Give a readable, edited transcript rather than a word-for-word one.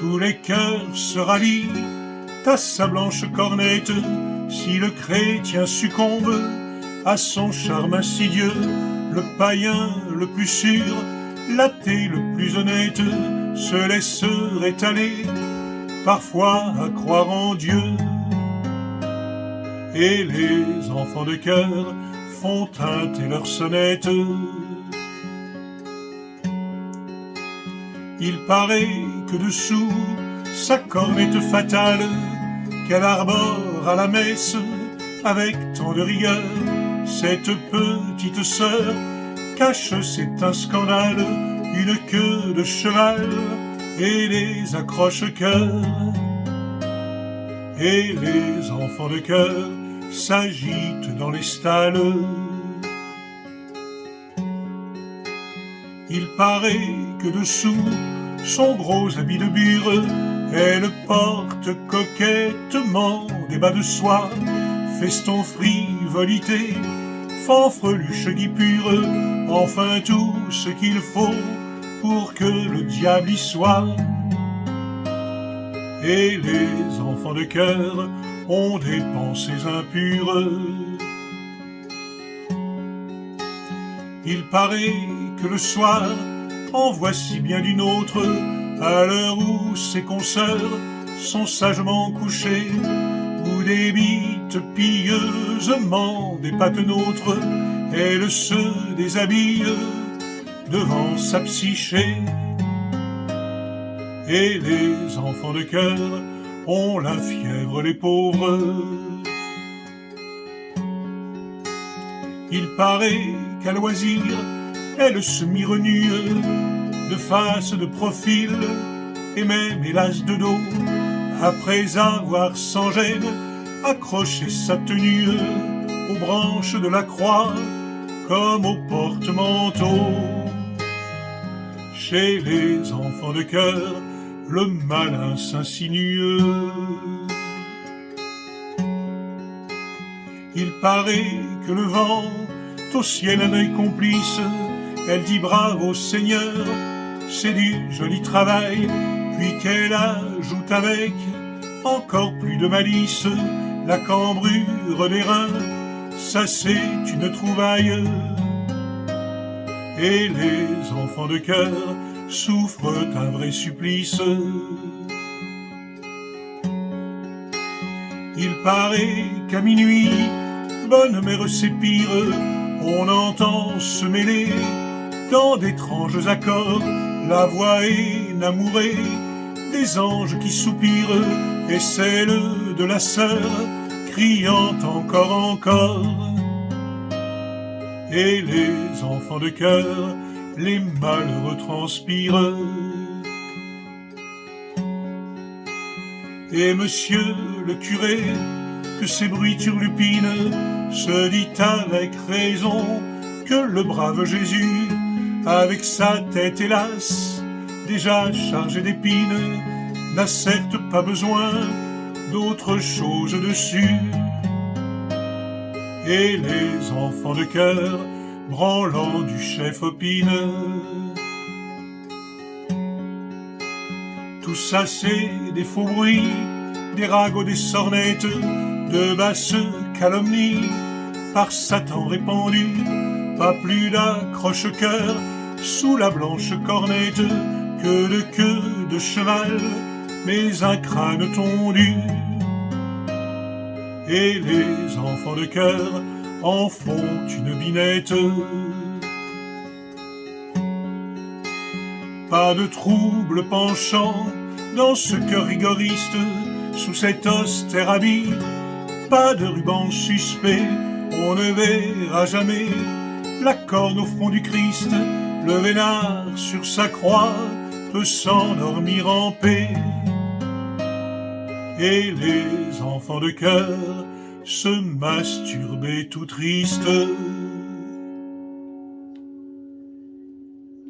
tous les cœurs se rallient à sa blanche cornette. Si le chrétien succombe à son charme insidieux, le païen le plus sûr, l'athée le plus honnête, se laisserait aller parfois à croire en Dieu. Et les enfants de chœur font tinter leurs sonnettes. Il paraît que dessous sa cornette fatale qu'elle arbore à la messe avec tant de rigueur, cette petite sœur cache, c'est un scandale, une queue de cheval et les accroche-cœurs. Et les enfants de chœur s'agitent dans les stalles. Il paraît que dessous son gros habit de bure, elle porte coquettement des bas de soie, feston, frivolité, fanfreluche, guipure, enfin tout ce qu'il faut pour que le diable y soit. Et les enfants de chœur ont des pensées impures. Il paraît que le soir en voici bien d'une autre, à l'heure où ses consoeurs sont sagement couchées, où des bites pieusement des pattes nôtres, elle se déshabille devant sa psyché. Et les enfants de chœur ont la fièvre, les pauvres. Il paraît qu'à loisir, elle se mire nue, de face, de profil, et même hélas de dos, après avoir sans gêne accroché sa tenue aux branches de la croix, comme au porte-manteau. Chez les enfants de chœur, le malin s'insinue. Il paraît que le vent au ciel un œil complice, elle dit bravo Seigneur, c'est du joli travail, puis qu'elle ajoute avec encore plus de malice, la cambrure des reins, ça c'est une trouvaille. Et les enfants de chœur souffrent un vrai supplice. Il paraît qu'à minuit, bonne mère s'épire, on entend se mêler dans d'étranges accords la voix énamourée des anges qui soupirent et celle de la sœur criant encore, encore. Et les enfants de chœur, les malheureux transpirent. Et monsieur le curé, que ces bruits turlupinent, se dit avec raison que le brave Jésus, avec sa tête hélas, déjà chargée d'épines, n'a certes pas besoin d'autre chose dessus. Et les enfants de chœur, branlant du chef opine. Tout ça c'est des faux bruits, des ragots, des sornettes, de basses calomnies, par Satan répandues, pas plus d'accroche-cœur sous la blanche cornette que de queue de cheval, mais un crâne tondu. Et les enfants de chœur en font une binette. Pas de trouble penchant dans ce cœur rigoriste, sous cet austère habit, pas de ruban suspect, on ne verra jamais la corne au front du Christ, le vénard sur sa croix peut s'endormir en paix. Et les enfants de chœur se masturbaient tout tristes.